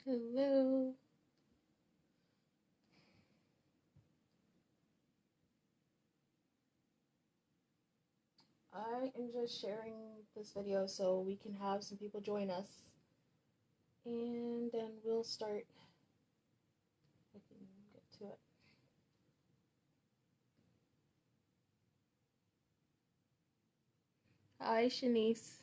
Hello. I am just sharing this video so we can have some people join us. And then we'll start. I can get to it. Hi, Shanice.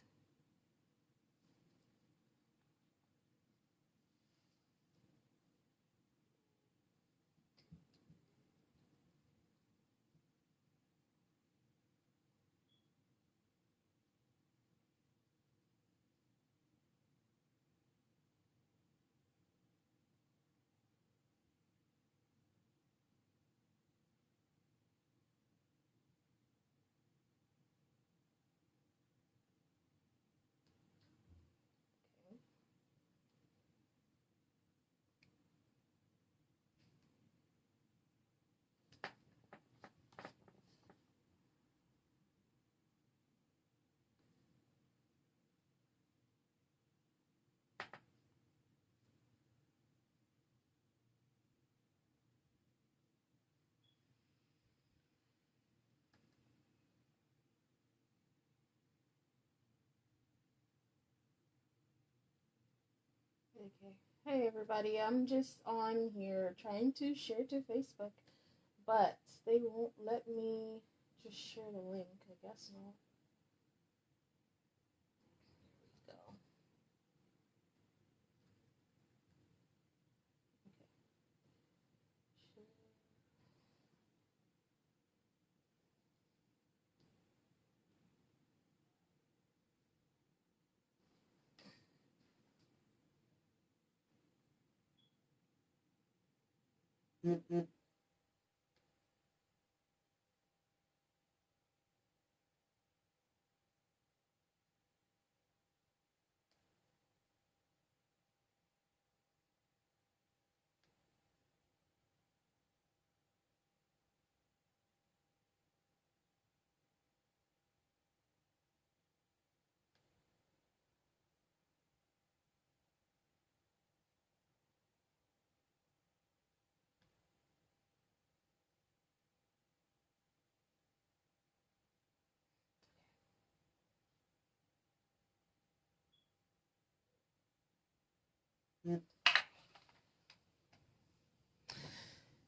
Okay. Hey, everybody. I'm just on here trying to share to Facebook, but they won't let me just share the link. I guess not. Here we go. Okay. Mm-hmm.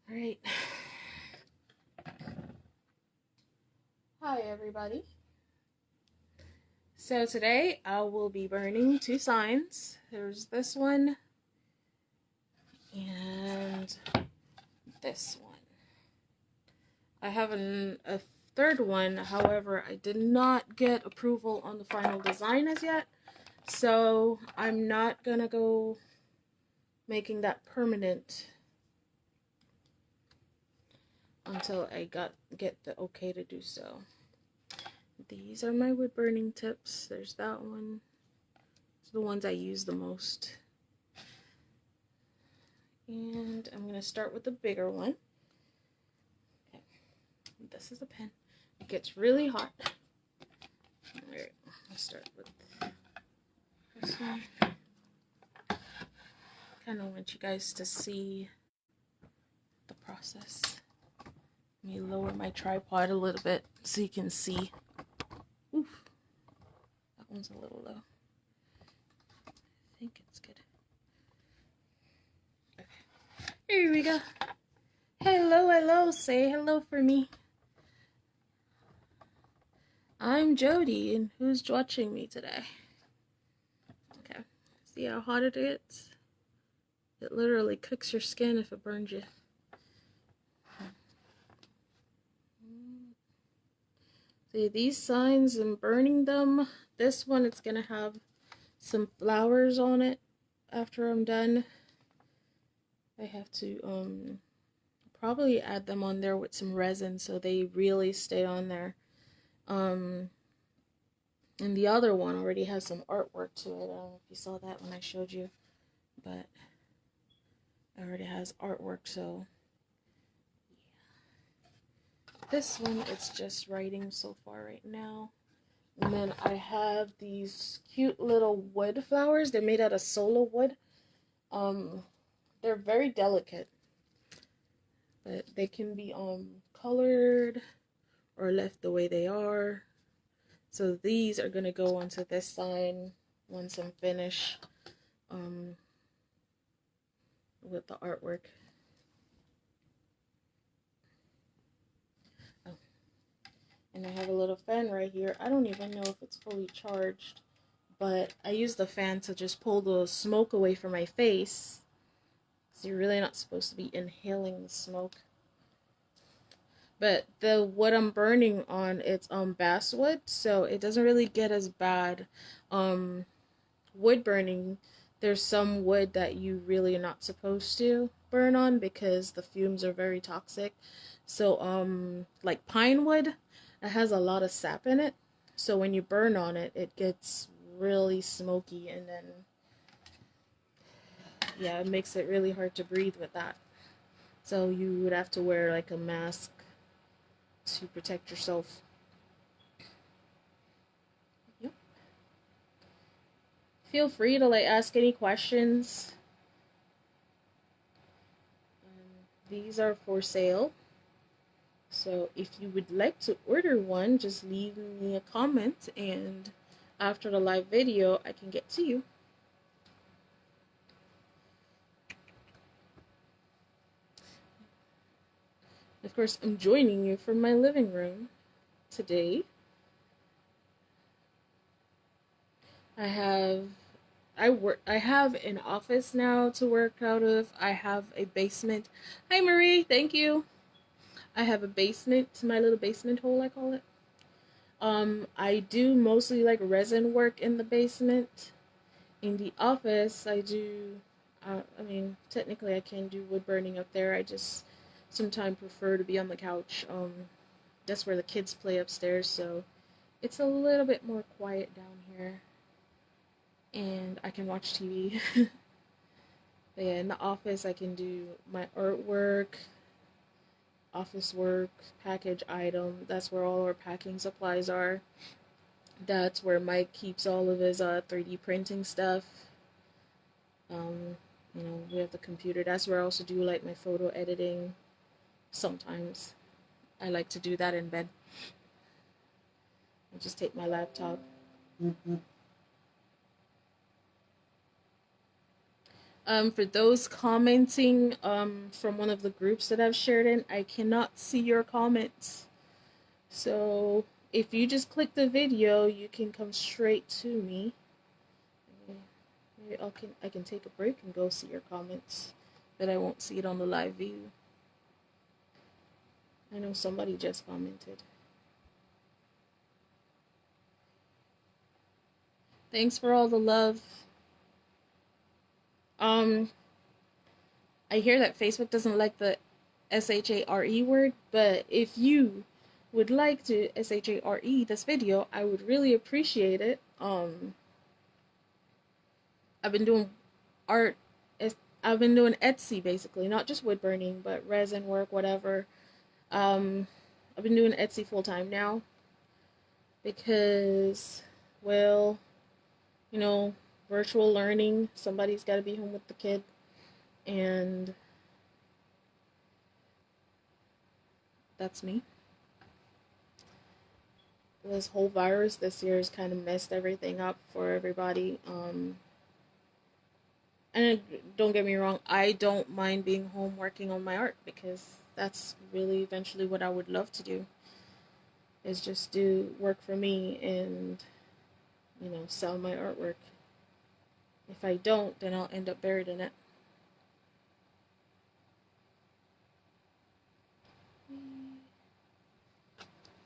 All right. Hi, everybody. So today I will be burning two signs. There's this one and this one. I have a third one, however, I did not get approval on the final design as yet, so I'm not gonna go making that permanent until I get the okay to do so. These are my wood burning tips. There's that one. It's the ones I use the most. And I'm gonna start with the bigger one. Okay. This is a pen. It gets really hot. Alright, let's start with this one. Kind of want you guys to see the process. Let me lower my tripod a little bit so you can see. Oof, that one's a little low. I think it's good. Okay, here we go. Hello, hello, say hello for me. I'm Jody, and who's watching me today? Okay, see how hot it gets? It literally cooks your skin if it burns you. See, these signs and burning them, this one, it's gonna have some flowers on it after I'm done. I have to probably add them on there with some resin so they really stay on there. And the other one already has some artwork to it. I don't know if you saw that when I showed you, but it already has artwork, so yeah. This one, it's just writing so far right now. And then I have these cute little wood flowers. They're made out of solo wood. Um, they're very delicate, but they can be colored or left the way they are. So these are gonna go onto this sign once I'm finished um with the artwork. Oh, and I have a little fan right here. I don't even know if it's fully charged, but I use the fan to just pull the smoke away from my face. So you're really not supposed to be inhaling the smoke. But the wood I'm burning on, it's basswood, so it doesn't really get as bad. Um, Wood burning, there's some wood that you really are not supposed to burn on because the fumes are very toxic. So like pine wood, it has a lot of sap in it. So when you burn on it, it gets really smoky, and then yeah, it makes it really hard to breathe with that. So you would have to wear like a mask to protect yourself. Yep. Feel free to like ask any questions. These are for sale. So if you would like to order one, just leave me a comment, and after the live video, I can get to you. Of course, I'm joining you from my living room today. I have an office now to work out of. I have a basement. Hi Marie, thank you. I have a basement, my little basement hole I call it. I do mostly like resin work in the basement. In the office, I do, I mean, technically I can do wood burning up there. I just sometimes prefer to be on the couch. That's where the kids play upstairs, so it's a little bit more quiet down here. And I can watch TV. But yeah, in the office, I can do my artwork, office work, package item. That's where all our packing supplies are. That's where Mike keeps all of his 3D printing stuff. We have the computer. That's where I also do like my photo editing. Sometimes I like to do that in bed. I just take my laptop. For those commenting from one of the groups that I've shared in, I cannot see your comments. So if you just click the video, you can come straight to me. Maybe I can take a break and go see your comments, but I won't see it on the live view. I know somebody just commented. Thanks for all the love. I hear that Facebook doesn't like the SHARE word, but if you would like to SHARE this video, I would really appreciate it. I've been doing art. I've been doing Etsy basically, not just wood burning, but resin work, whatever. I've been doing Etsy full time now because, well, virtual learning. Somebody's got to be home with the kid, and that's me. This whole virus this year has kind of messed everything up for everybody. And don't get me wrong, I don't mind being home working on my art because that's really eventually what I would love to do. Is just do work for me and, sell my artwork. If I don't, then I'll end up buried in it.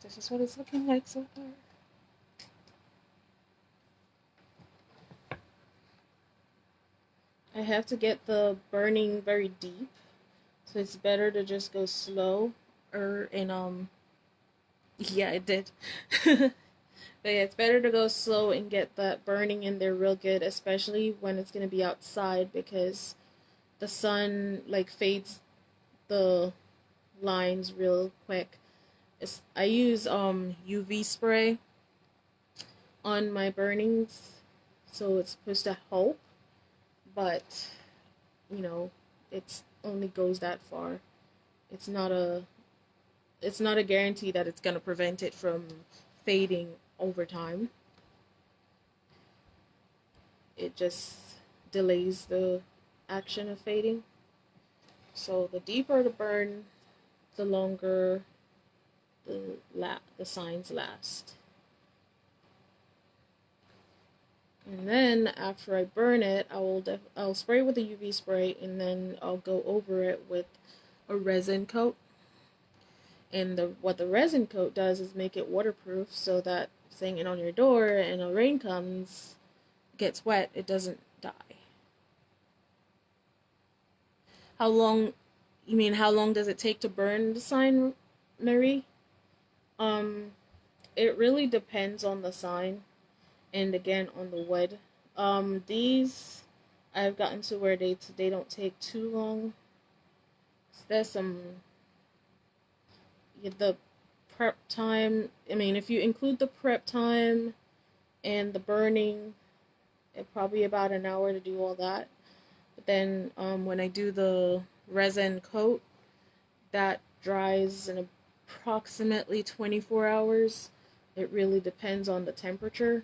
This is what it's looking like so far. I have to get the burning very deep, so it's better to just go slow. Yeah, it did. But yeah, it's better to go slow and get that burning in there real good, especially when it's gonna be outside because the sun like fades the lines real quick. I use UV spray on my burnings, so it's supposed to help, but you know, it's only goes that far. It's not a it's not a guarantee that it's going to prevent it from fading over time. It just delays the action of fading. So the deeper the burn, the longer the signs last. And then after I burn it, I'll spray with a UV spray, and then I'll go over it with a resin coat. And what the resin coat does is make it waterproof, so that saying it on your door and a rain comes, gets wet, it doesn't die. How long? You mean how long does it take to burn the sign, Marie? Um, it really depends on the sign, and again on the wood. These I've gotten to where they don't take too long. There's some the prep time. I mean, if you include the prep time and the burning, it probably about an hour to do all that. But then when I do the resin coat, that dries in approximately 24 hours. It really depends on the temperature.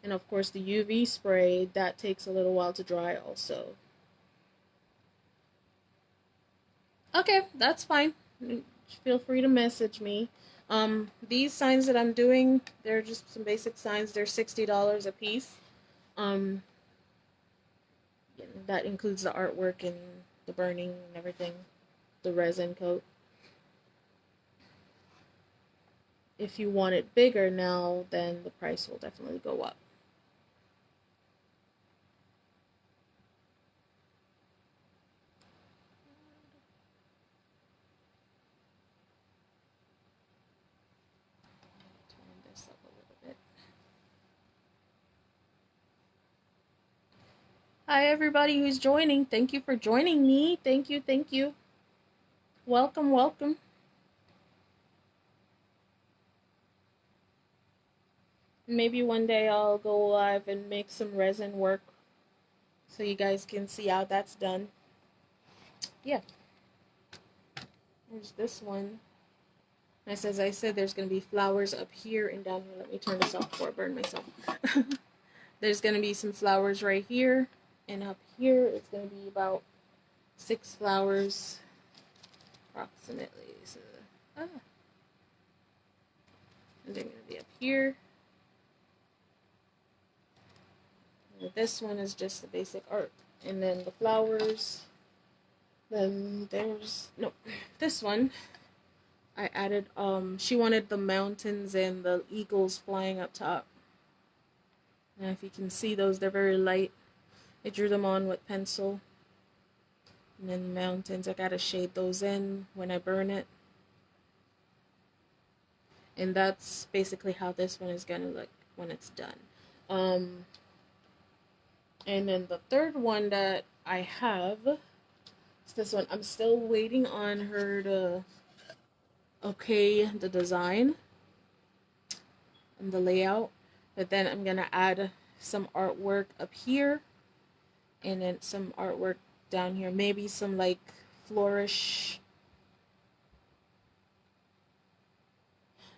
And of course the UV spray, that takes a little while to dry also. Okay, that's fine. Feel free to message me. These signs that I'm doing, they're just some basic signs. They're $60 a piece. That includes the artwork and the burning and everything, the resin coat. If you want it bigger now, then the price will definitely go up. Turn this up a little bit. Hi everybody who's joining. Thank you for joining me. Thank you, thank you. Welcome, welcome. Maybe one day I'll go live and make some resin work so you guys can see how that's done. Yeah. There's this one. As I said, there's going to be flowers up here and down here. Let me turn this off before I burn myself. There's going to be some flowers right here. And up here, it's going to be about 6 flowers, approximately. So, and they're going to be up here. And this one is just the basic art. And then the flowers. Then there's, no, this one. I added, she wanted the mountains and the eagles flying up top. And if you can see those, they're very light. I drew them on with pencil. And then the mountains, I gotta shade those in when I burn it. And that's basically how this one is gonna look when it's done. And then the third one that I have is this one. I'm still waiting on her to okay the design and the layout. But then I'm gonna add some artwork up here. And then some artwork down here. Maybe some like flourish.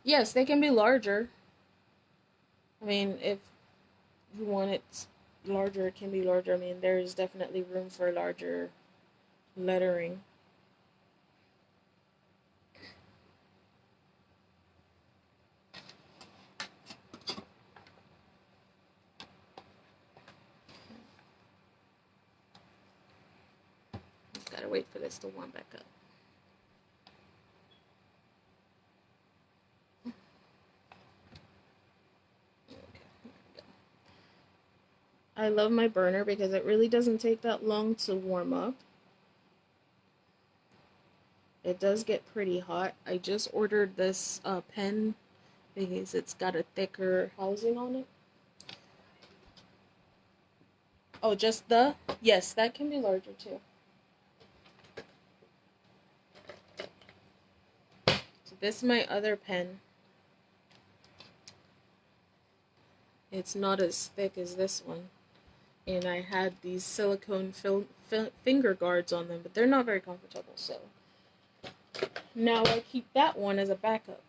Yes, they can be larger. I mean, if you want it larger, it can be larger. I mean, there's definitely room for larger lettering. Just gotta wait for this to warm back up. I love my burner because it really doesn't take that long to warm up. It does get pretty hot. I just ordered this pen because it's got a thicker housing on it. Oh, just the? Yes, that can be larger too. So this is my other pen. It's not as thick as this one. and I had these silicone finger guards on them, but they're not very comfortable, so now I keep that one as a backup.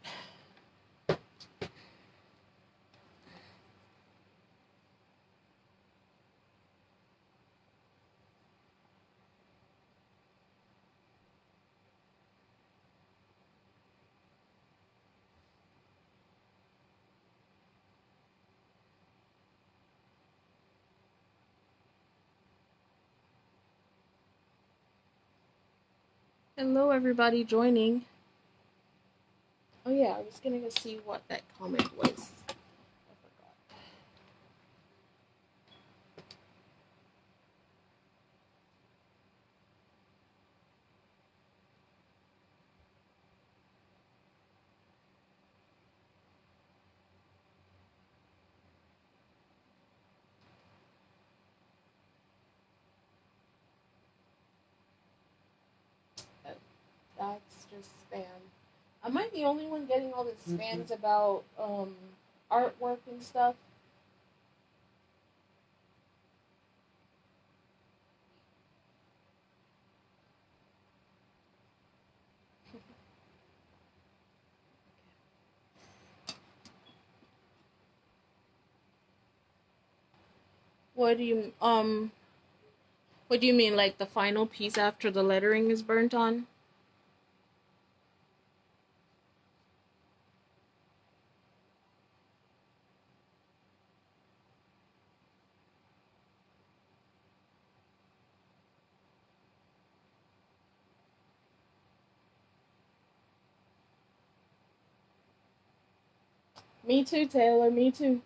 Hello, everybody joining. Oh yeah, I was gonna go see what that comment was. I forgot. That's just spam. Am I the only one getting all the spams about artwork and stuff? What do you what do you mean, like the final piece after the lettering is burnt on? Me too, Taylor, me too.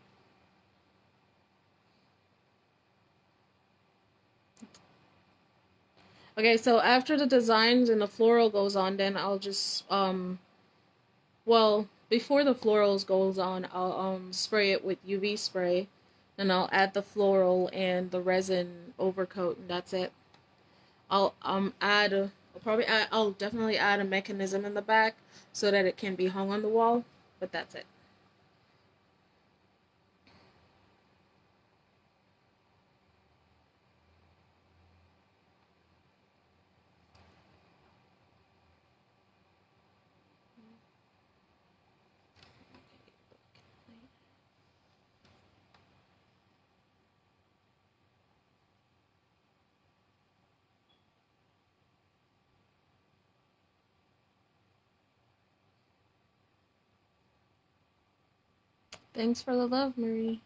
Okay, so after the designs and the floral goes on, then I'll just well, before the florals goes on, I'll spray it with UV spray, and I'll add the floral and the resin overcoat, and that's it. I'll I'll definitely add a mechanism in the back so that it can be hung on the wall, but that's it. Thanks for the love, Marie.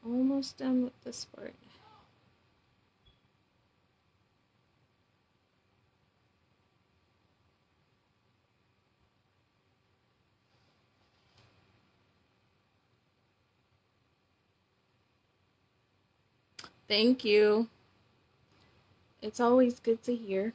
I'm almost done with this part. Thank you. It's always good to hear.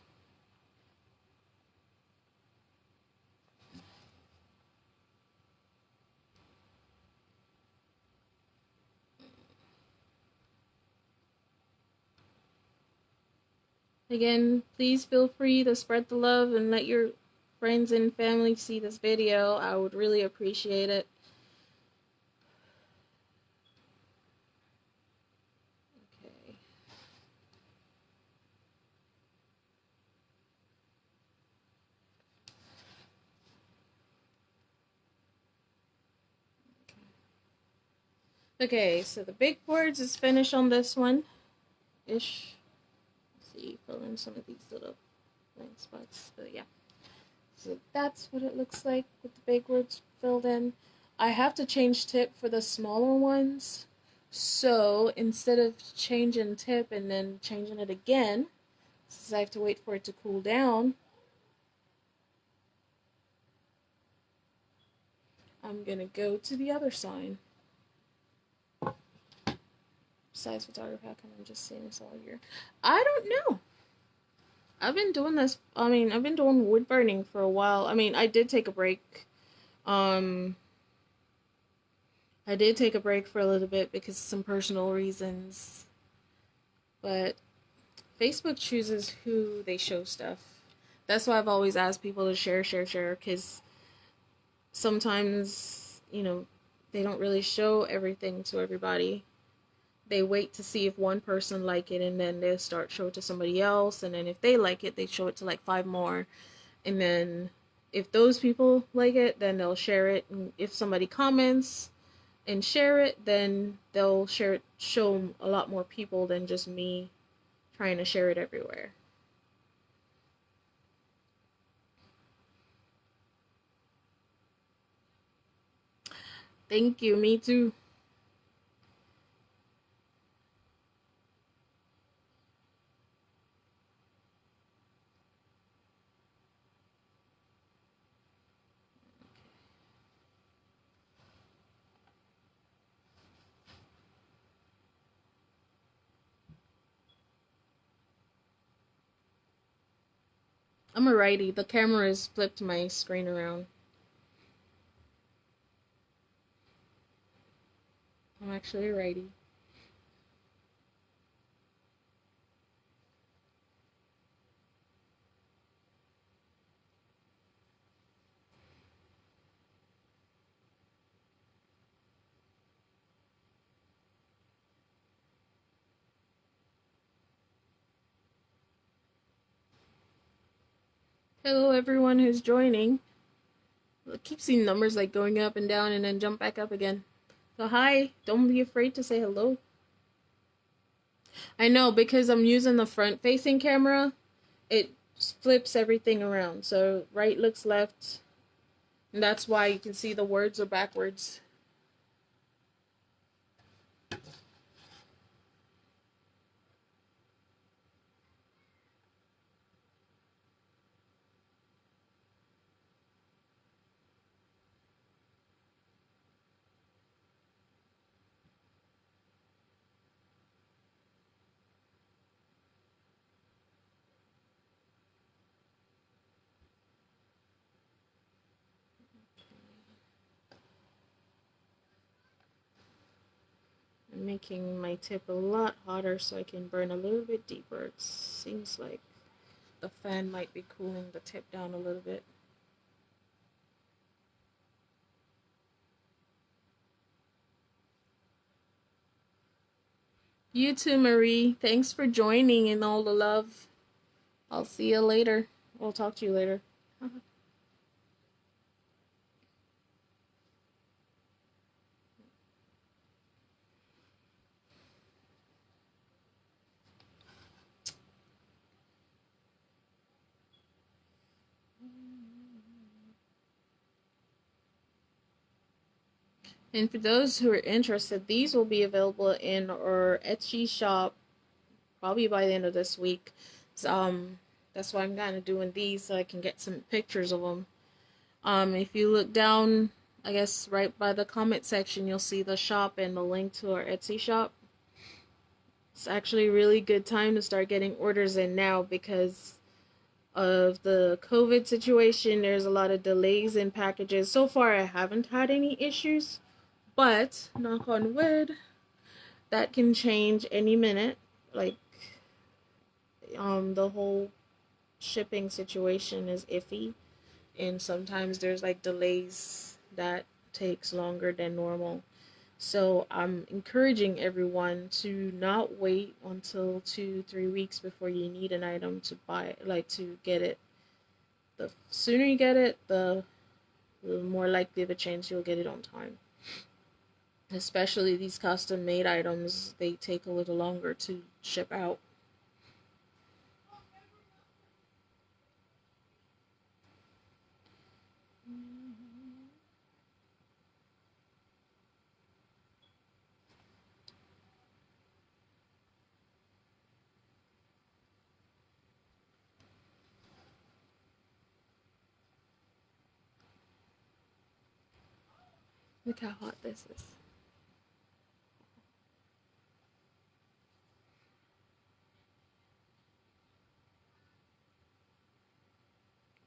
Again, please feel free to spread the love and let your friends and family see this video. I would really appreciate it. Okay. Okay, so the big words is finished on this one. Ish. Let's see, fill in some of these little blank spots. But yeah. So that's what it looks like with the big words filled in. I have to change tip for the smaller ones. So instead of changing tip and then changing it again, since I have to wait for it to cool down, I'm gonna go to the other sign. Besides photography, how come I'm just seeing this all year? I don't know. I've been doing this. I mean, I've been doing wood burning for a while. I mean, Um, I did take a break for a little bit because of some personal reasons. But Facebook chooses who they show stuff. That's why I've always asked people to share, share, share. Because sometimes, they don't really show everything to everybody. They wait to see if one person like it, and then they'll start show it to somebody else, and then if they like it, they show it to like five more, and then if those people like it, then they'll share it, and if somebody comments and share it, then they'll share it, show a lot more people than just me trying to share it everywhere. Thank you, me too. I'm a righty. The camera has flipped my screen around. I'm actually a righty. Hello everyone who's joining. I keep seeing numbers like going up and down and then jump back up again. So hi, don't be afraid to say hello. I know, because I'm using the front facing camera, it flips everything around. So right looks left, and that's why you can see the words are backwards. I'm making my tip a lot hotter so I can burn a little bit deeper. It seems like the fan might be cooling the tip down a little bit. You too, Marie. Thanks for joining and all the love. I'll see you later. I'll talk to you later. And for those who are interested, these will be available in our Etsy shop probably by the end of this week. So, that's why I'm kind of doing these so I can get some pictures of them. If you look down, I guess right by the comment section, you'll see the shop and the link to our Etsy shop. It's actually a really good time to start getting orders in now because of the COVID situation. There's a lot of delays in packages. So far, I haven't had any issues, but knock on wood, that can change any minute. Like, the whole shipping situation is iffy, and sometimes there's like delays that takes longer than normal. So I'm encouraging everyone to not wait until 2-3 weeks before you need an item to buy, like to get it. The sooner you get it, the more likely of a chance you'll get it on time. Especially these custom made items, they take a little longer to ship out. Look how hot this is.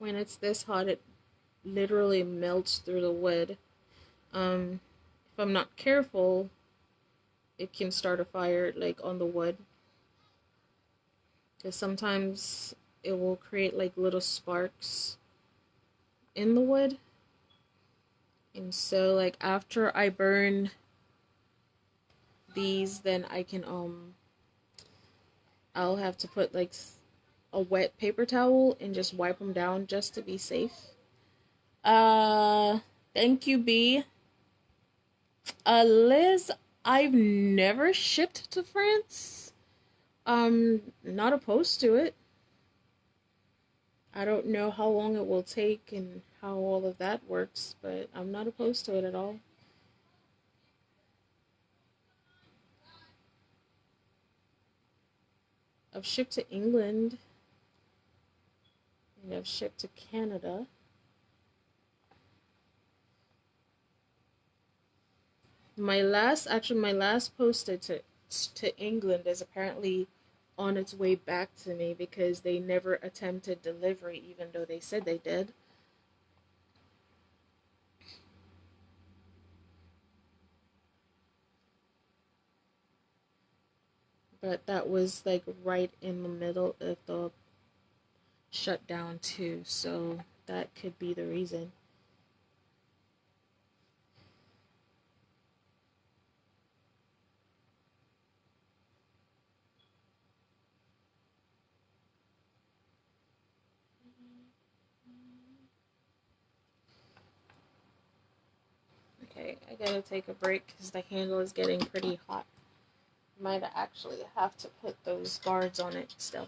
When it's this hot, it literally melts through the wood. If I'm not careful, it can start a fire like on the wood. Because sometimes it will create like little sparks in the wood. And so like after I burn these, then I can I'll have to put like a wet paper towel and just wipe them down just to be safe. Thank you, B. Liz, I've never shipped to France. Not opposed to it. I don't know how long it will take and how all of that works, but I'm not opposed to it at all. I've shipped to England, and I've shipped to Canada. My last posted to England is apparently on its way back to me because they never attempted delivery, even though they said they did. But that was like right in the middle of the shutdown too, so that could be the reason. Okay, I gotta take a break because the handle is getting pretty hot. Might actually have to put those guards on it still.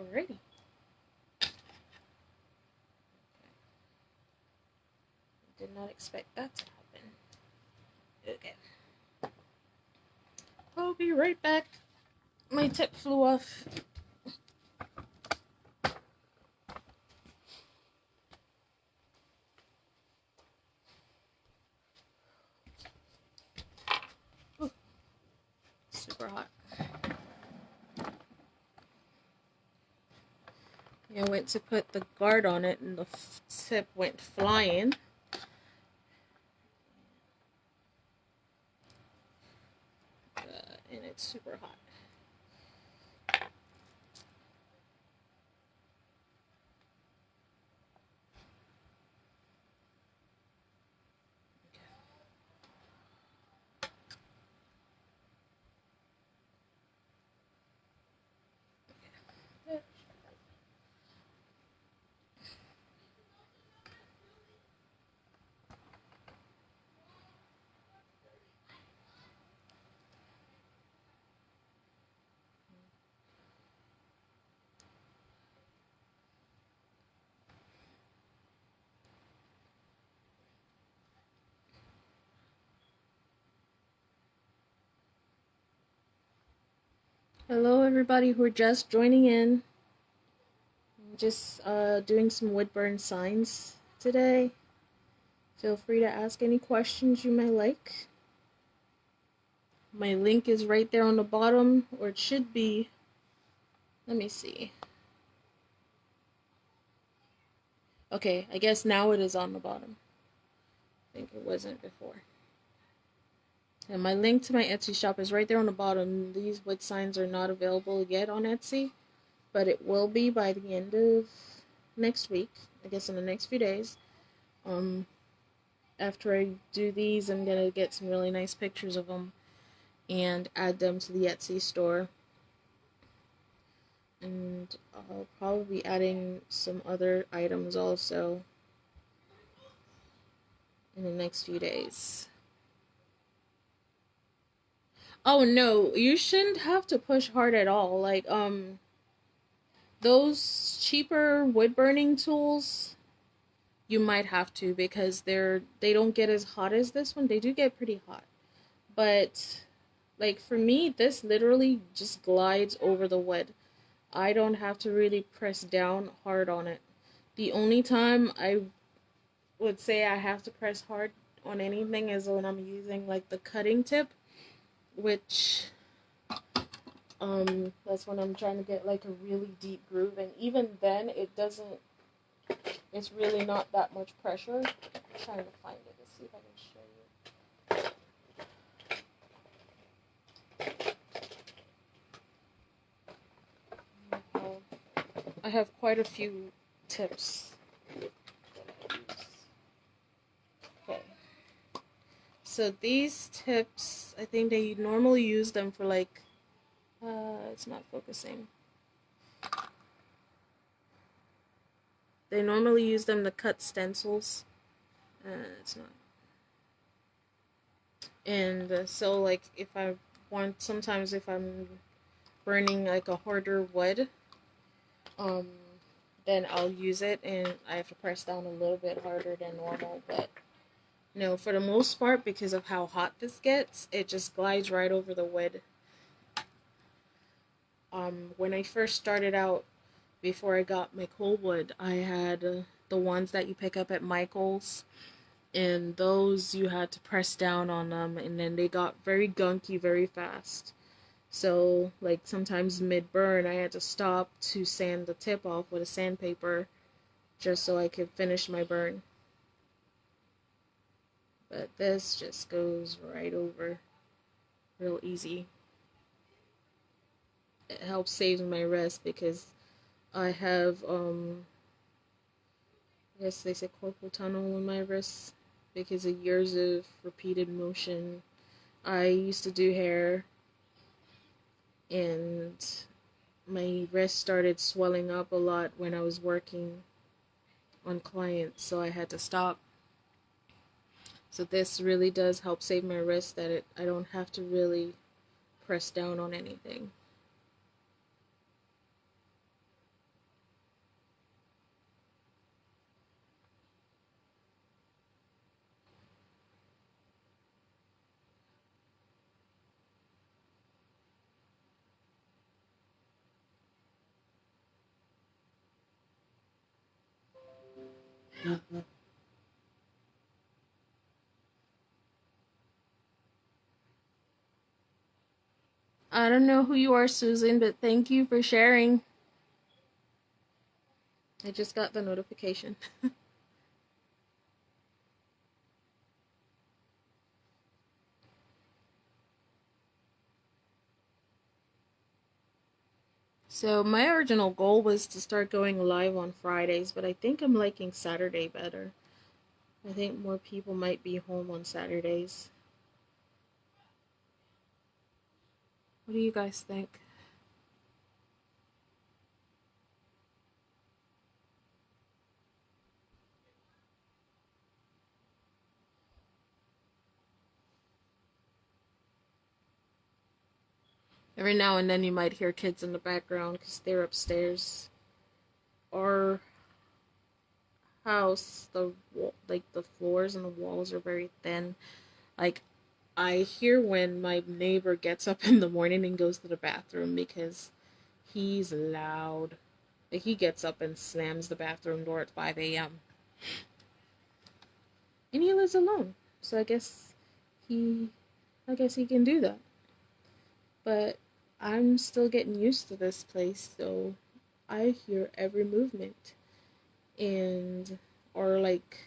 Alrighty. Did not expect that to happen. Okay. I'll be right back. My tip flew off. Ooh, super hot. I went to put the guard on it and the tip went flying. And it's super hot. Hello everybody who are just joining in. I'm just doing some Woodburn signs today. Feel free to ask any questions you may like. My link is right there on the bottom, or it should be. Let me see. Okay, I guess now it is on the bottom. I think it wasn't before. And my link to my Etsy shop is right there on the bottom. These wood signs are not available yet on Etsy, but it will be by the end of next week. I guess in the next few days. After I do these, I'm gonna get some really nice pictures of them and add them to the Etsy store. And I'll probably be adding some other items also in the next few days. Oh no, you shouldn't have to push hard at all. Like, those cheaper wood burning tools, you might have to because they don't get as hot as this one. They do get pretty hot, But like for me, this literally just glides over the wood. I don't have to really press down hard on it. The only time I would say I have to press hard on anything is when I'm using like the cutting tip, which that's when I'm trying to get like a really deep groove, and even then it doesn't, it's really not that much pressure. I'm trying to find it to see if I can show you. I have quite a few tips that I use. Okay. So these tips, I think they normally use them for like, it's not focusing. They normally use them to cut stencils. It's not. And so like if I want, sometimes if I'm burning like a harder wood, um, then I'll use it and I have to press down a little bit harder than normal, but no, for the most part, because of how hot this gets, it just glides right over the wood. When I first started out, before I got my cold wood, I had the ones that you pick up at Michael's, and those you had to press down on them, and then they got very gunky very fast. So, like, sometimes mid-burn, I had to stop to sand the tip off with a sandpaper just so I could finish my burn. But this just goes right over real easy. It helps save my wrist because I have, I guess they say carpal tunnel in my wrist because of years of repeated motion. I used to do hair and my wrist started swelling up a lot when I was working on clients, so I had to stop. So this really does help save my wrist, that I don't have to really press down on anything. I don't know who you are, Susan, but thank you for sharing. I just got the notification. So my original goal was to start going live on Fridays, but I think I'm liking Saturday better. I think more people might be home on Saturdays. What do you guys think? Every now and then you might hear kids in the background because they're upstairs. Our house, the floors and the walls are very thin. Like, I hear when my neighbor gets up in the morning and goes to the bathroom because he's loud. Like, he gets up and slams the bathroom door at 5 a.m. And he lives alone. So he I guess he can do that. But I'm still getting used to this place, so I hear every movement. And or like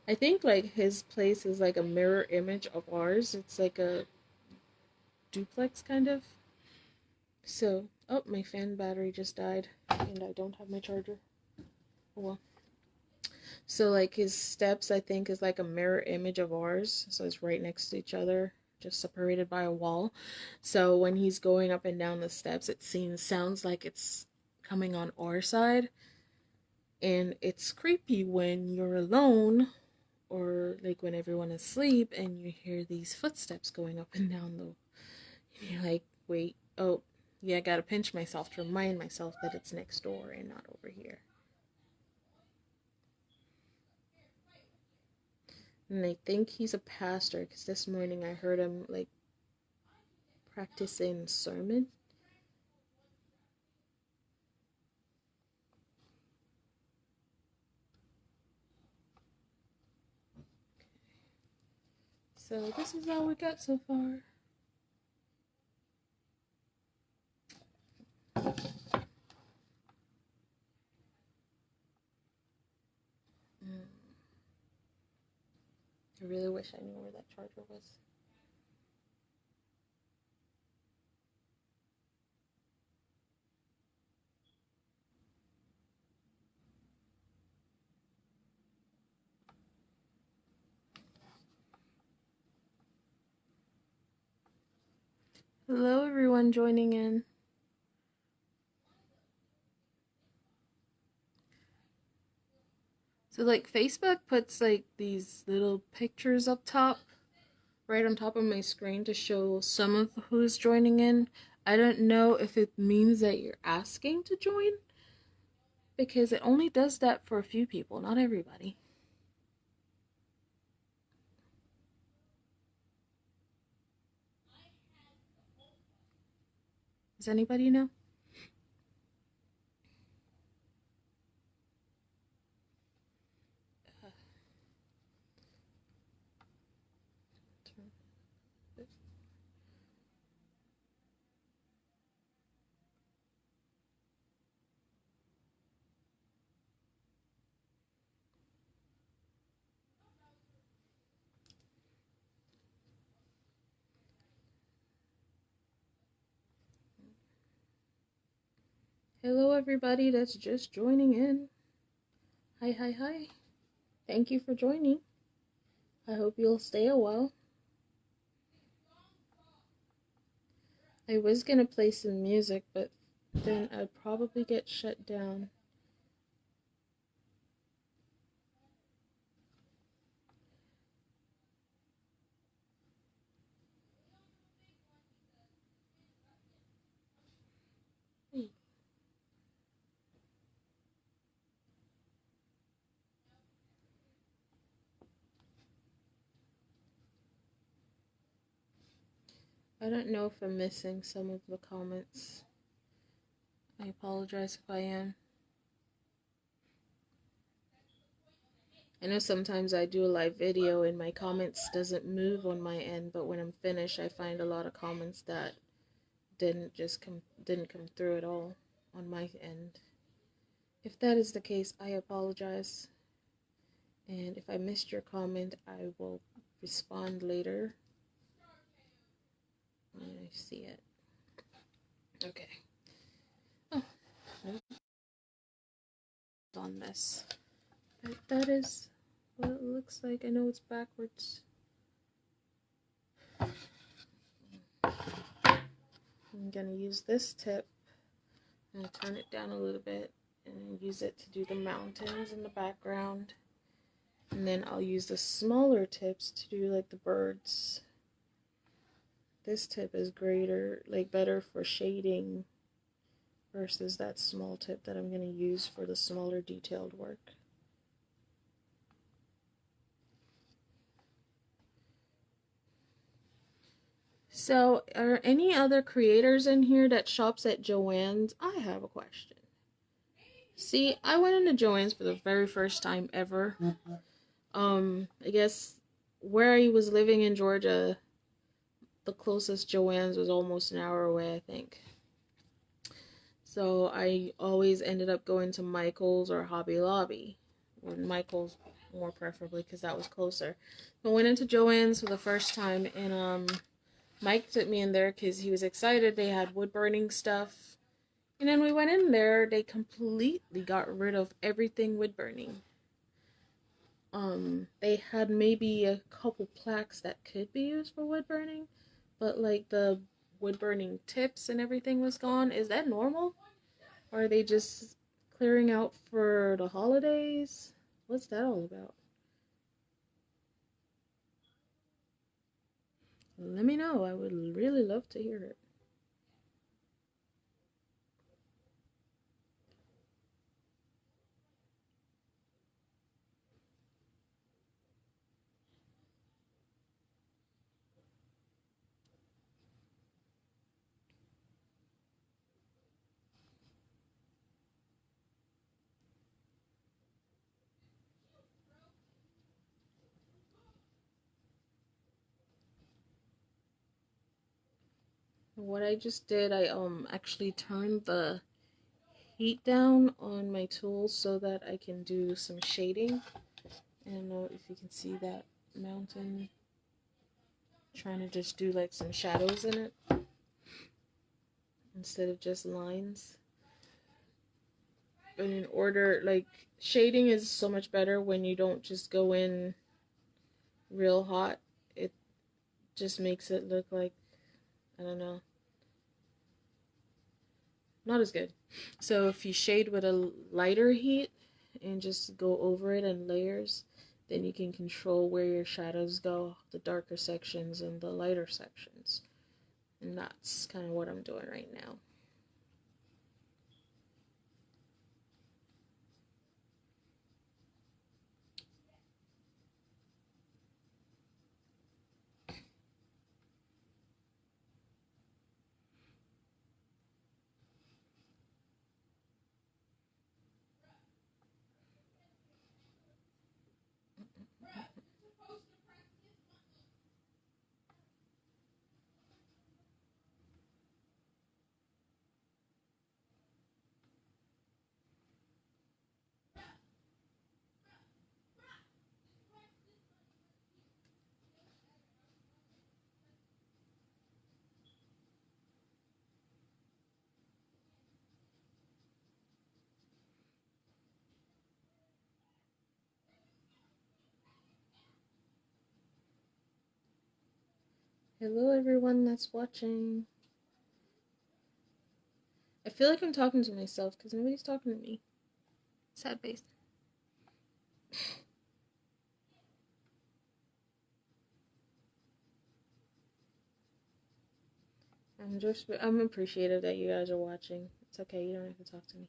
I think like his place is like a mirror image of ours. It's like a duplex kind of. So, oh, my fan battery just died and I don't have my charger. Oh well. So like his steps I think is like a mirror image of ours. So it's right next to each other, just separated by a wall. So when he's going up and down the steps, sounds like it's coming on our side. And it's creepy when you're alone or like when everyone is asleep and you hear these footsteps going up and down the, and you're like, wait, oh yeah, I gotta pinch myself to remind myself that it's next door and not over here. And I think he's a pastor because this morning I heard him like practicing sermon. So this is all we got so far. I really wish I knew where that charger was. Hello everyone joining in. So like Facebook puts like these little pictures up top, right on top of my screen to show some of who's joining in. I don't know if it means that you're asking to join, because it only does that for a few people, not everybody. Does anybody know? Hello everybody that's just joining in. Hi, hi, hi. Thank you for joining. I hope you'll stay a while. I was gonna play some music, but then I'd probably get shut down. I don't know if I'm missing some of the comments. I apologize if I am. I know sometimes I do a live video and my comments doesn't move on my end, but when I'm finished I find a lot of comments that didn't come through at all on my end. If that is the case, I apologize. And if I missed your comment, I will respond later when I see it. Okay. Oh, no. On this. But that is what it looks like. I know it's backwards. I'm gonna use this tip. I'm gonna turn it down a little bit and use it to do the mountains in the background. And then I'll use the smaller tips to do like the birds. This tip is better for shading versus that small tip that I'm gonna use for the smaller detailed work. So, are any other creators in here that shops at Joann's? I have a question. See, I went into Joann's for the very first time ever. I guess where I was living in Georgia, the closest Joann's was almost an hour away, I think. So I always ended up going to Michael's or Hobby Lobby. Or Michael's more preferably because that was closer. But went into Joann's for the first time, and Mike took me in there because he was excited. They had wood burning stuff. And then we went in there. They completely got rid of everything wood burning. They had maybe a couple plaques that could be used for wood burning. But like the wood burning tips and everything was gone. Is that normal? Or are they just clearing out for the holidays? What's that all about? Let me know. I would really love to hear it. what I just did, I actually turned the heat down on my tools so that I can do some shading. I don't know if you can see that mountain. Trying to just do like some shadows in it instead of just lines. But in order, like, shading is so much better when you don't just go in real hot. It just makes it look like, I don't know, not as good. So if you shade with a lighter heat and just go over it in layers, then you can control where your shadows go, the darker sections and the lighter sections. And that's kind of what I'm doing right now. Hello everyone that's watching. I feel like I'm talking to myself because nobody's talking to me. Sad face. I'm appreciative that you guys are watching. It's okay, you don't have to talk to me.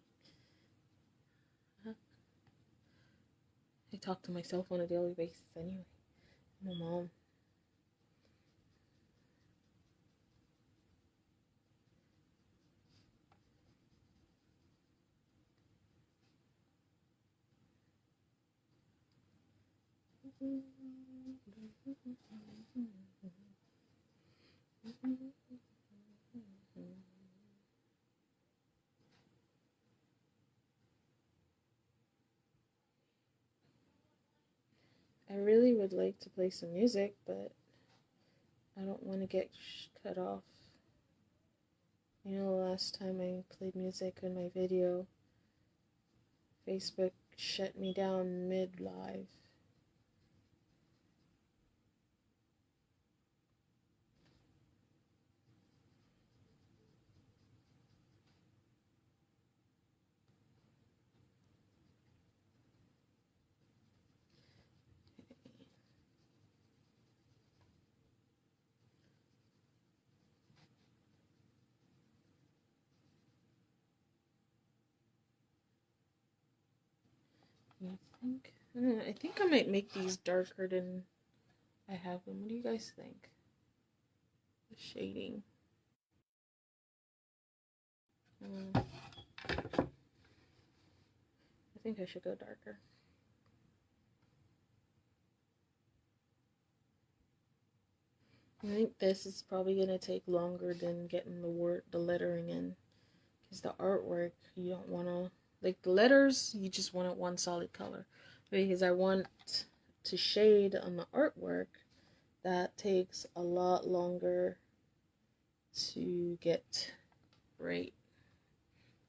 I talk to myself on a daily basis anyway. I'm a mom. I really would like to play some music, but I don't want to get cut off. You know, last time I played music in my video, Facebook shut me down mid-live. I think I might make these darker than I have them. What do you guys think? The shading. I think I should go darker. I think this is probably gonna take longer than getting the lettering in, because the artwork you don't wanna, like, the letters you just want it one solid color, because I want to shade on the artwork. That takes a lot longer to get right,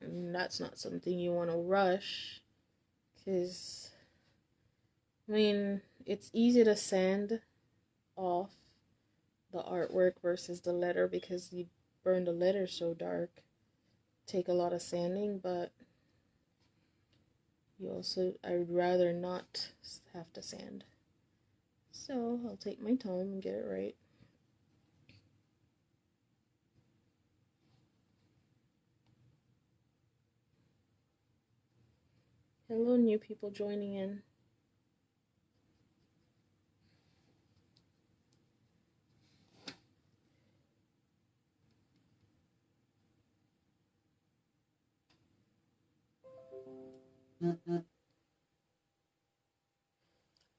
and that's not something you want to rush, because I mean, it's easy to sand off the artwork versus the letter because you burn the letter so dark, take a lot of sanding, but I'd rather not have to sand. So I'll take my time and get it right. Hello, new people joining in.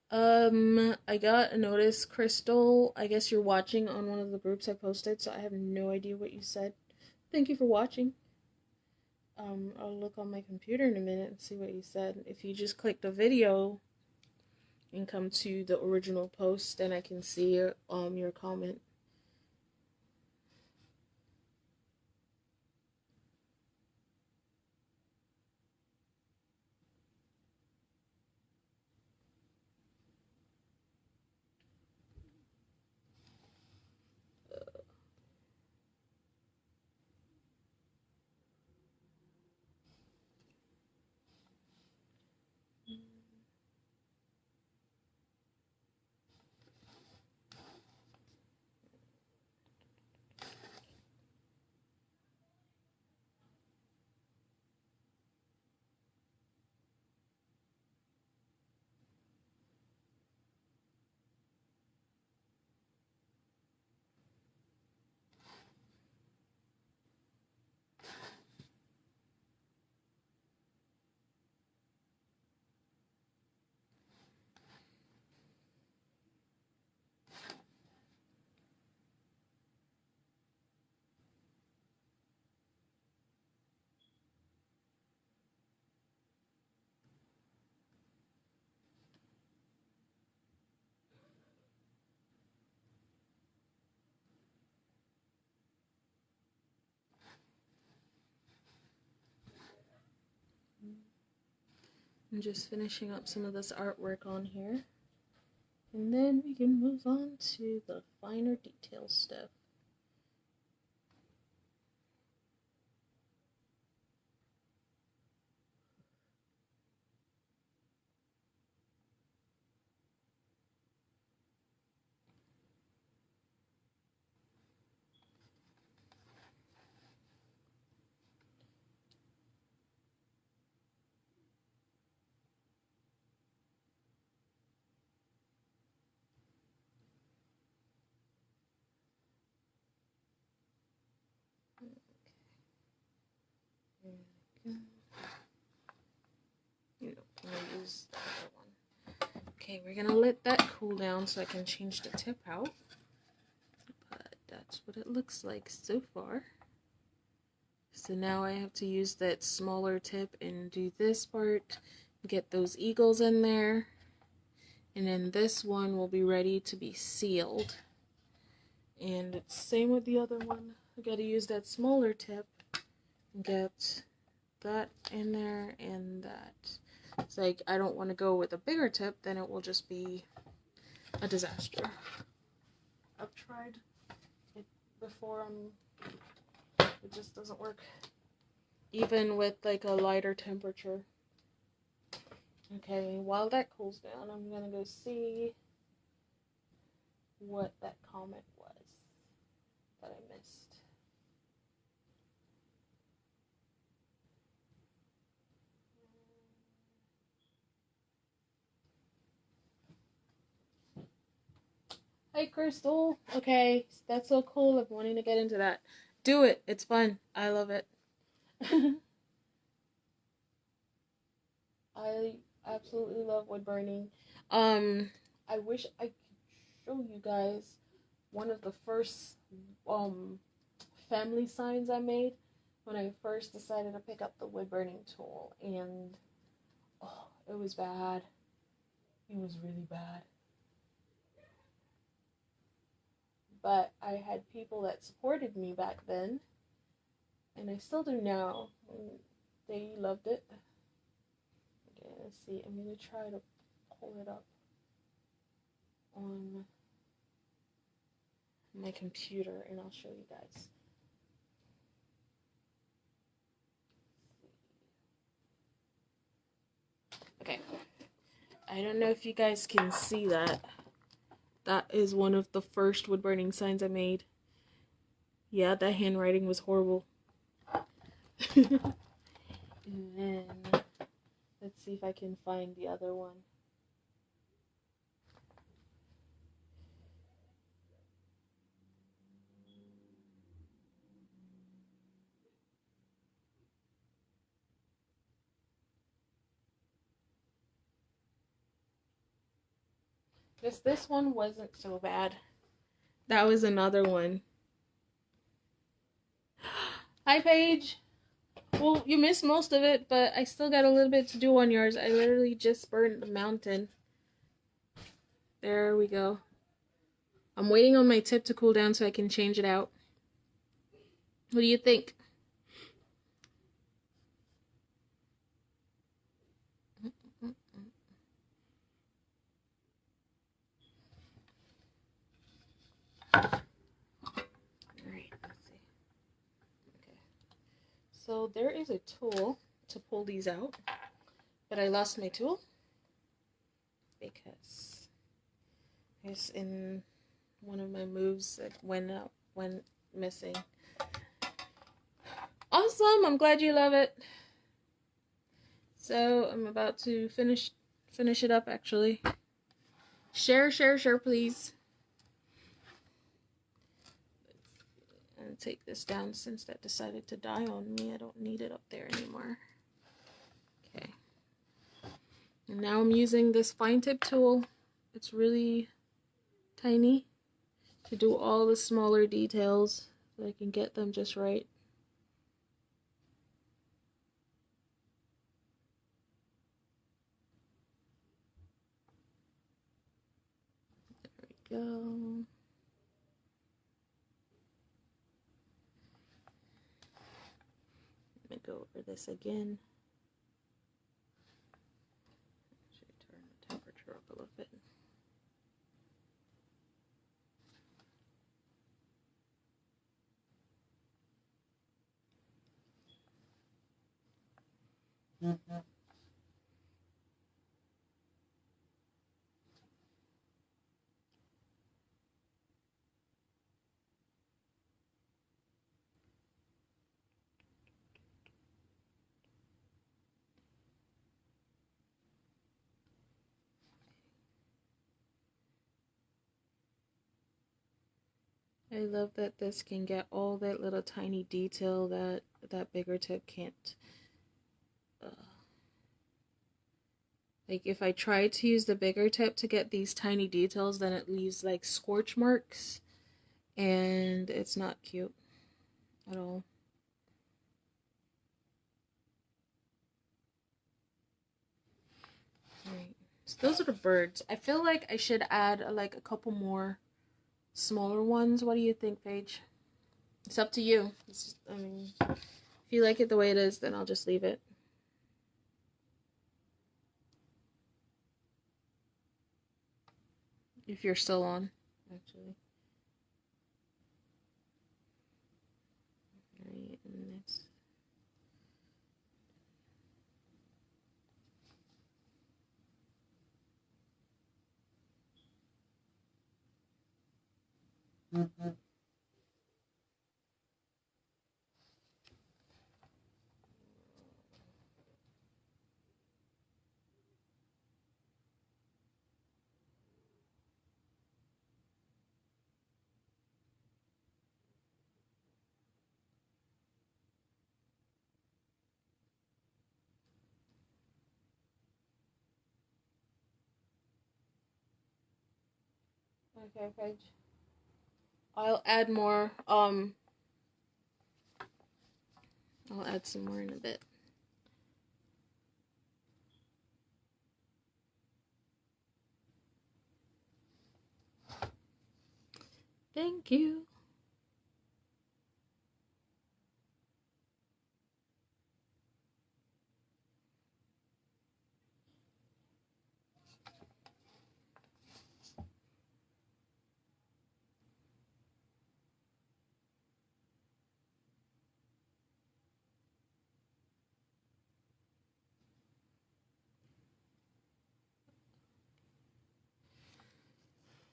I got a notice, Crystal. I guess you're watching on one of the groups I posted, so I have no idea what you said. Thank you for watching. I'll look on my computer in a minute and see what you said. If you just click the video and come to the original post, then I can see your comment. I'm just finishing up some of this artwork on here. And then we can move on to the finer detail stuff. You know, I'm gonna use the other one. Okay, we're gonna let that cool down so I can change the tip out. But that's what it looks like so far. So now I have to use that smaller tip and do this part, get those eagles in there, and then this one will be ready to be sealed. And it's same with the other one. I gotta use that smaller tip and get that in there and that. It's like I don't want to go with a bigger tip, then it will just be a disaster. I've tried it before, it just doesn't work. Even with like a lighter temperature. Okay, while that cools down, I'm gonna go see what that comment was that I missed. Hey, Crystal. Okay, that's so cool. I'm wanting to get into that. Do it. It's fun. I love it. I absolutely love wood burning. I wish I could show you guys one of the first family signs I made when I first decided to pick up the wood burning tool, and oh, it was bad. It was really bad. But I had people that supported me back then, and I still do now. They loved it. Okay, let's see. I'm gonna try to pull it up on my computer, and I'll show you guys. Okay. I don't know if you guys can see that. That is one of the first wood burning signs I made. Yeah, that handwriting was horrible. And then, let's see if I can find the other one. This one wasn't so bad. That was another one. Hi, Paige. Well, you missed most of it, but I still got a little bit to do on yours. I literally just burned the mountain. There we go. I'm waiting on my tip to cool down so I can change it out. What do you think? Alright, let's see. Okay. So there is a tool to pull these out, but I lost my tool because it's in one of my moves that went missing. Awesome! I'm glad you love it. So I'm about to finish it up actually. Share, please. And take this down since that decided to die on me. I don't need it up there anymore. Okay. And now I'm using this fine tip tool. It's really tiny to do all the smaller details so I can get them just right. There we go. Let me go over this again. Actually, turn the temperature up a little bit. I love that this can get all that little tiny detail that that bigger tip can't. Like if I try to use the bigger tip to get these tiny details, then it leaves like scorch marks, and it's not cute at all. Alright, so those are the birds. I feel like I should add like a couple more smaller ones. What do you think, Paige? It's up to you. I mean, if you like it the way it is, then I'll just leave it. If you're still on, actually. Alright, and next. Okay, Paige. I'll add more. I'll add some more in a bit. Thank you.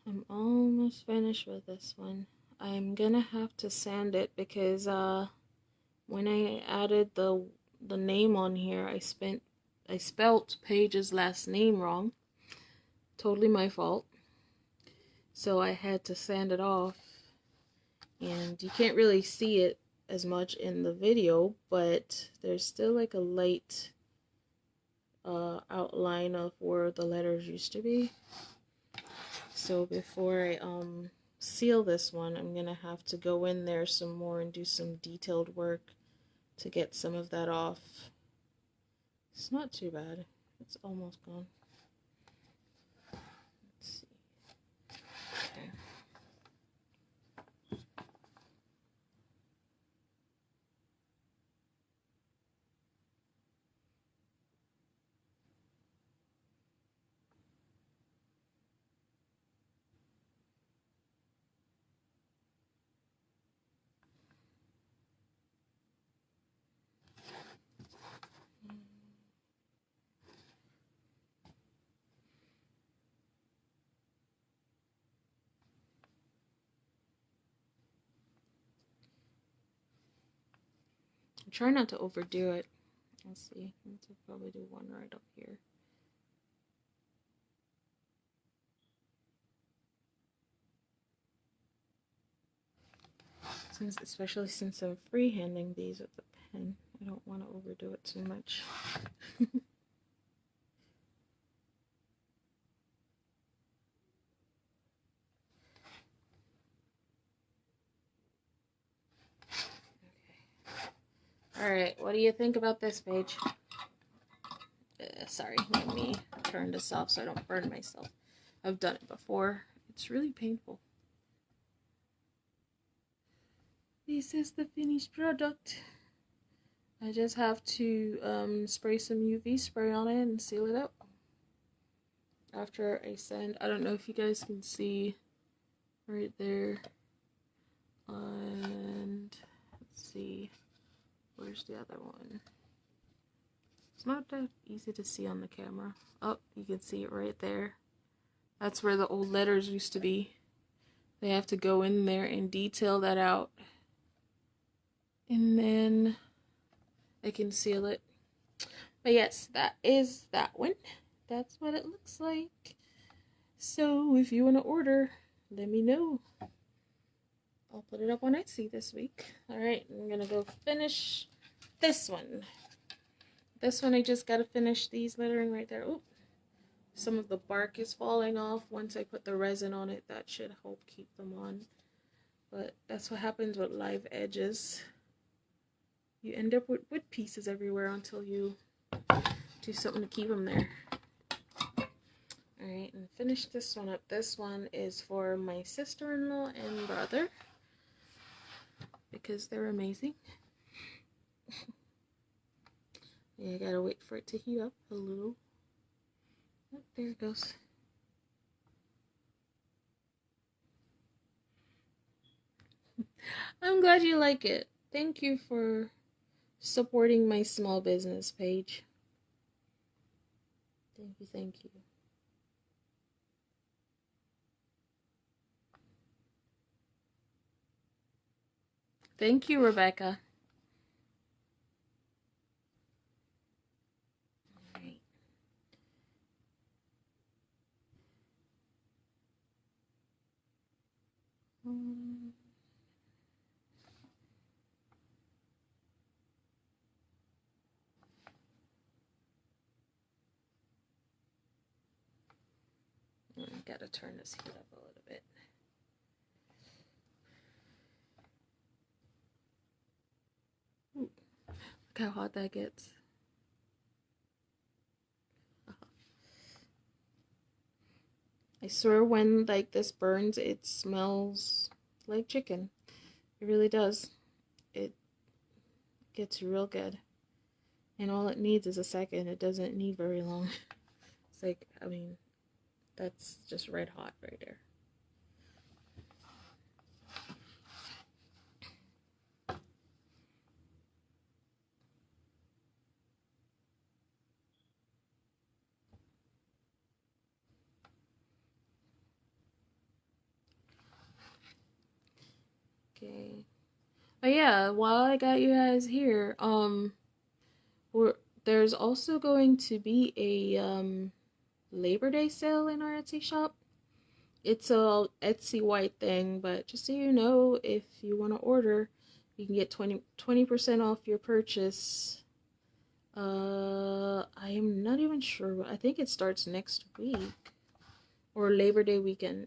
I'm almost finished with this one. I'm gonna have to sand it because when I added the name on here, I spelt Paige's last name wrong. Totally my fault. So I had to sand it off, and you can't really see it as much in the video, but there's still like a light outline of where the letters used to be. So before I seal this one, I'm gonna have to go in there some more and do some detailed work to get some of that off. It's not too bad. It's almost gone. Let's see. Okay. Try not to overdo it. Let's see. Let's probably do one right up here. Especially since I'm freehanding these with the pen, I don't want to overdo it too much. Alright, what do you think about this page? Sorry, let me turn this off so I don't burn myself. I've done it before. It's really painful. This is the finished product. I just have to spray some UV spray on it and seal it up. After I send, I don't know if you guys can see right there. And let's see, where's the other one? It's not that easy to see on the camera. Oh, you can see it right there. That's where the old letters used to be. They have to go in there and detail that out. And then I can seal it. But yes, that is that one. That's what it looks like. So if you want to order, let me know. I'll put it up on Etsy this week. Alright, I'm gonna go finish this one. This one I just gotta finish these lettering right there. Oop. Some of the bark is falling off. Once I put the resin on it, that should help keep them on. But that's what happens with live edges. You end up with wood pieces everywhere until you do something to keep them there. Alright, and finish this one up. This one is for my sister-in-law and brother, because they're amazing. Yeah, I gotta wait for it to heat up a little. Oh, there it goes. I'm glad you like it. Thank you for supporting my small business page. Thank you, thank you. Thank you, Rebecca. Alright. I gotta turn this heat up a little bit. Ooh, look how hot that gets. I swear when like this burns, it smells like chicken. It really does. It gets real good. And all it needs is a second. It doesn't need very long. It's like, I mean, that's just red hot right there. Okay. Oh yeah, while I got you guys here, there's also going to be a Labor Day sale in our Etsy shop. It's a Etsy white thing, but just so you know, if you want to order, you can get 20% off your purchase. I am not even sure. I think it starts next week. or Labor Day weekend.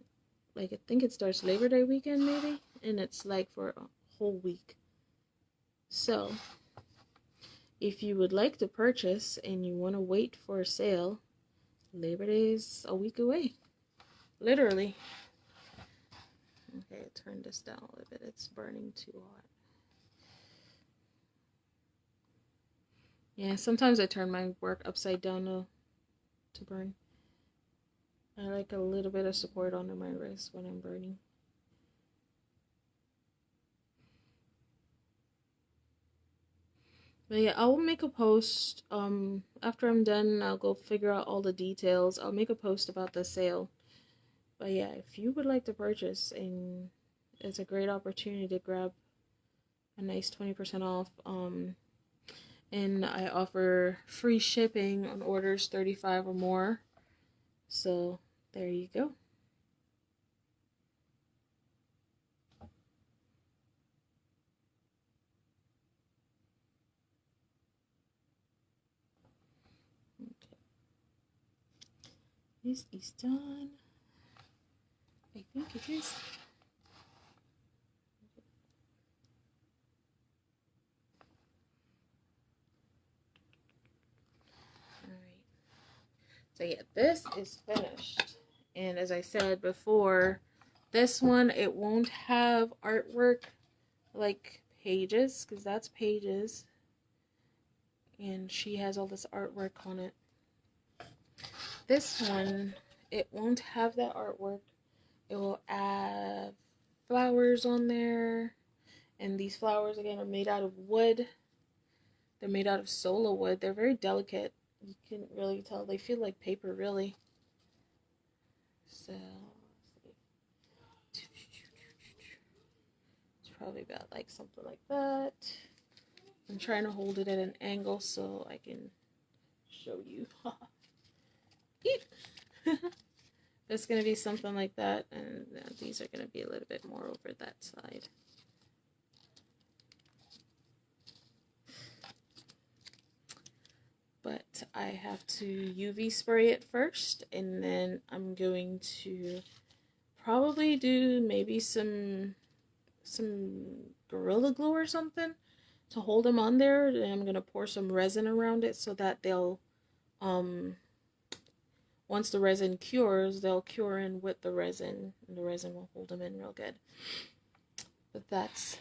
Like, I think it starts Labor Day weekend maybe, and it's like for a whole week. So if you would like to purchase and you want to wait for a sale, Labor Day is a week away. Literally. Okay, turn this down a little bit. It's burning too hot. Yeah, sometimes I turn my work upside down to burn. I like a little bit of support under my wrist when I'm burning. But yeah, I'll make a post. After I'm done, I'll go figure out all the details. I'll make a post about the sale. But yeah, if you would like to purchase, and it's a great opportunity to grab a nice 20% off. And I offer free shipping on orders 35 or more. So there you go. Okay. This is done. I think it is. Alright. So yeah, this is finished. And as I said before, this one, it won't have artwork like pages, because that's pages. And she has all this artwork on it. This one, it won't have that artwork. It will add flowers on there. And these flowers, again, are made out of wood. They're made out of solo wood. They're very delicate. You can really tell. They feel like paper, really. So, it's probably about like something like that. I'm trying to hold it at an angle so I can show you. It's going to be something like that, and these are going to be a little bit more over that side. But I have to UV spray it first, and then I'm going to probably do maybe some Gorilla Glue or something to hold them on there. And I'm going to pour some resin around it so that they'll once the resin cures, they'll cure in with the resin, and the resin will hold them in real good. But that's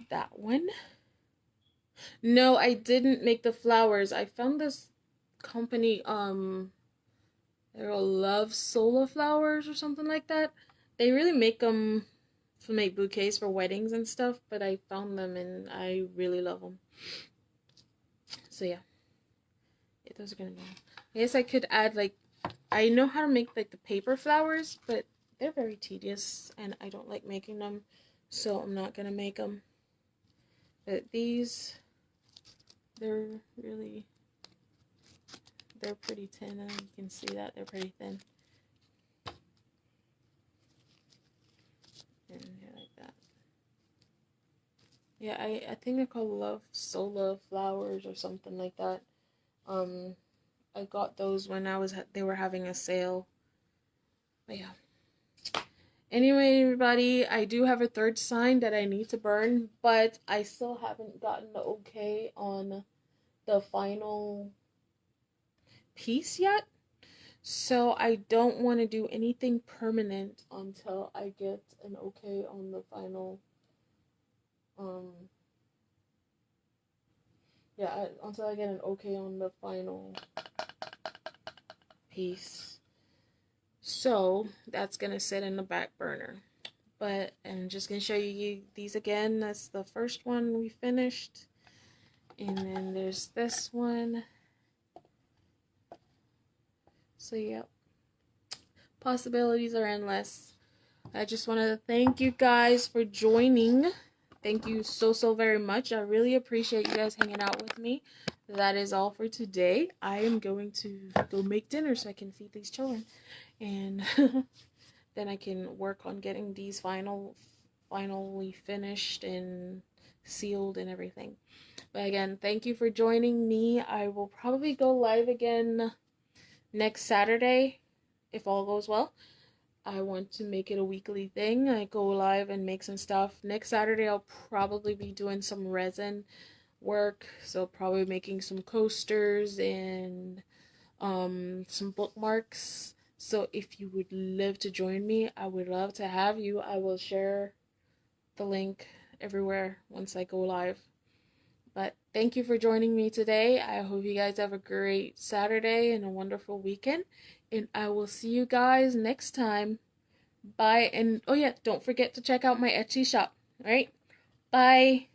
that one. No, I didn't make the flowers. I found this company, they're Love Sola Flowers or something like that. They really make them to make bouquets for weddings and stuff, but I found them and I really love them. So yeah, those are gonna be. I guess I could add, like, I know how to make like the paper flowers, but they're very tedious and I don't like making them, so I'm not gonna make them. But these, they're pretty thin, and you can see that they're pretty thin. And yeah, like that. Yeah, I think they're called Love Sola Flowers or something like that. I got those when they were having a sale. But yeah. Anyway, everybody, I do have a third sign that I need to burn, but I still haven't gotten the okay on the final piece yet. So I don't want to do anything permanent until I get an okay on the final, until I get an okay on the final piece. So that's gonna sit in the back burner. But I'm just gonna show you these again. That's the first one we finished. And then there's this one. So yeah, possibilities are endless. I just wanted to thank you guys for joining. Thank you so very much. I really appreciate you guys hanging out with me. That is all for today. I am going to go make dinner so I can feed these children, and then I can work on getting these finally finished and sealed and everything. But again, thank you for joining me. I will probably go live again next Saturday if all goes well. I want to make it a weekly thing. I go live and make some stuff. Next Saturday, I'll probably be doing some resin work. So probably making some coasters and some bookmarks. So if you would love to join me, I would love to have you. I will share the link everywhere once I go live. But thank you for joining me today. I hope you guys have a great Saturday and a wonderful weekend. And I will see you guys next time. Bye. And oh yeah, don't forget to check out my Etsy shop. All right. Bye.